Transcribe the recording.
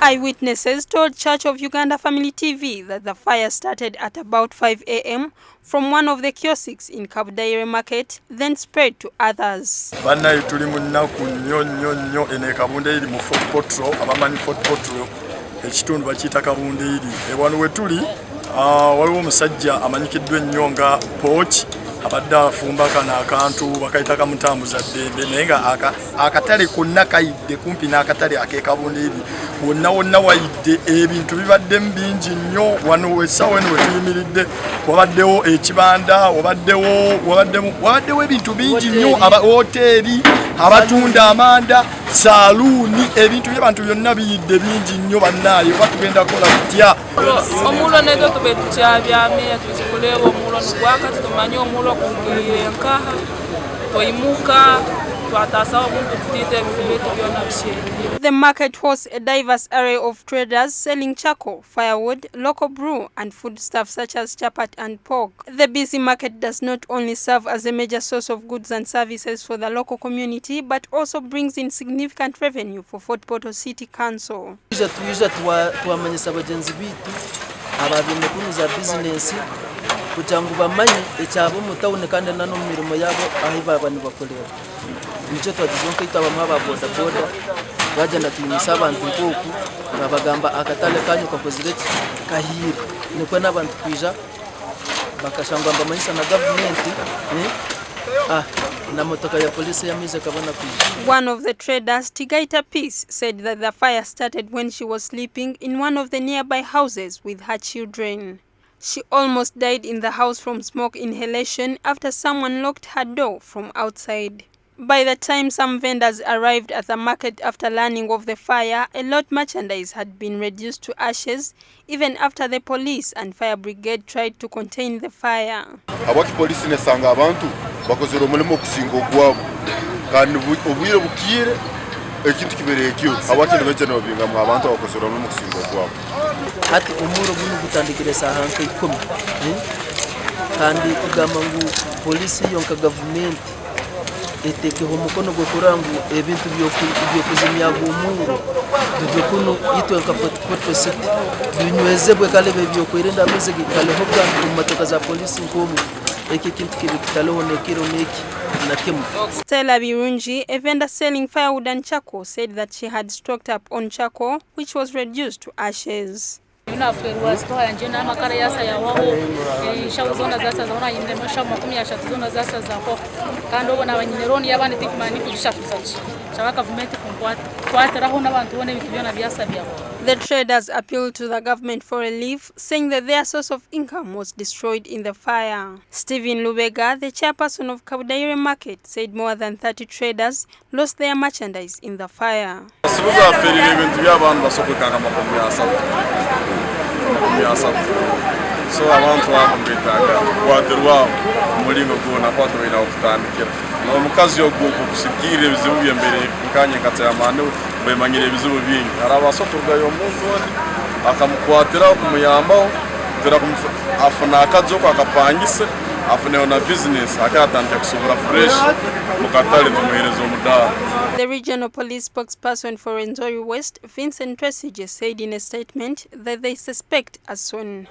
Eyewitnesses told Church of Uganda Family TV that the fire started at about 5 a.m. from one of the kiosks in Kabudaire Market, then spread to others. Bannaye tuli mu nnaku nnyo ene Kabundaire mu Fort Potro abamanyi Fort Potro ekitundu bakiyita Kabundaire. Wano we tuli waliwo omusajja amanyikiddwa ennyo nga Poach abadde afumba kana akantu bakayita kamutambuza ddembe naye nga akatale konna kayidde kumpi n'akatale ake Kabundaire wonna wayidde ebintu bibaddemu bingi nnyo. Wano essaawa eno we tuyimiridde wabaddewo ekibanda wabaddewo ebintu bingi nnyo, hoteeri, abatunda amanda, saluuni, ebintu by'abantu byonna biyidde bingi nnyo. Bannaayo batugenda kukola tutya? Omulo nedo tube tukyabyamye tukikuleeba omulo nugwakati tumanyi omulo kugirire nkaha toimuka twatasawo buntu tutite ebitu byonna bishenye. The market hosts a diverse array of traders selling charcoal, firewood, local brew and foodstuffs such as chapat and pork. The busy market does not only serve as a major source of goods and services for the local community, but also brings in significant revenue for Fort Portal City Council. Tuwamanyisa bagenzi bitu abagende kunuza business kugira ngo bamenye ecyabo mu town kandi nano mu mirimo yabo aho babani bakorera. Nicyo twagizonka itabamwe ababoda boda bagenda tuyimisa abantu nkoku babagamba akatale kanyu kakozire kahira niko n'abantu kwija bakashangwa bamanyisa na government na motoka ya polisi yamize kabona kwija. One of the traders, Tigaita Peace, said that the fire started when she was sleeping in one of the nearby houses with her children. She almost died in the house from smoke inhalation after someone locked her door from outside. By the time some vendors arrived at the market after learning of the fire, a lot merchandise had been reduced to ashes, even after the police and fire brigade tried to contain the fire. Abaki police nesanga abantu bakozera omulimo okusinga ogwabo kandi obwire bukire ekintu kibereye kyo abaki nebajja nobinga mu abantu bakozera omulimo okusinga ogwabo. Hati umuro bunu gutandikire saha nka 10 kandi kugamba ngu polisi yonka government etekeho umukono gwo kurangu ebintu byo kuzimya umuro byo kuno itwe nka Fort City binywezebwe kale byo kwirinda ameze gikaleho kandi mu motoka za polisi nkomu eki kintu kibikitaleho nekiro neki na kemu. Stella Birungi, a vendor selling firewood and charcoal, said that she had stocked up on charcoal, which was reduced to ashes. The traders appealed to the government for relief, saying that their source of income was destroyed in the fire. Stephen Lubega, the chairperson of Kabudaire Market, said more than 30 traders lost their merchandise in the fire. So abantu bakumbitaga kwaterwa mulingo kuona kwato ina okutandikira omukazi okusikire bizibu byembere nkanye katayamane bemanyire bizibu bingi arabasotogayo omuntu oni akamukwatira kumuyambaho tera afuna akazo akapangise afune na business akatandika kusubura fresh mukatale tumuhereza omudala. The regional police spokesperson for Rwenzori West, Vincent Tresige, said in a statement that they suspect a son.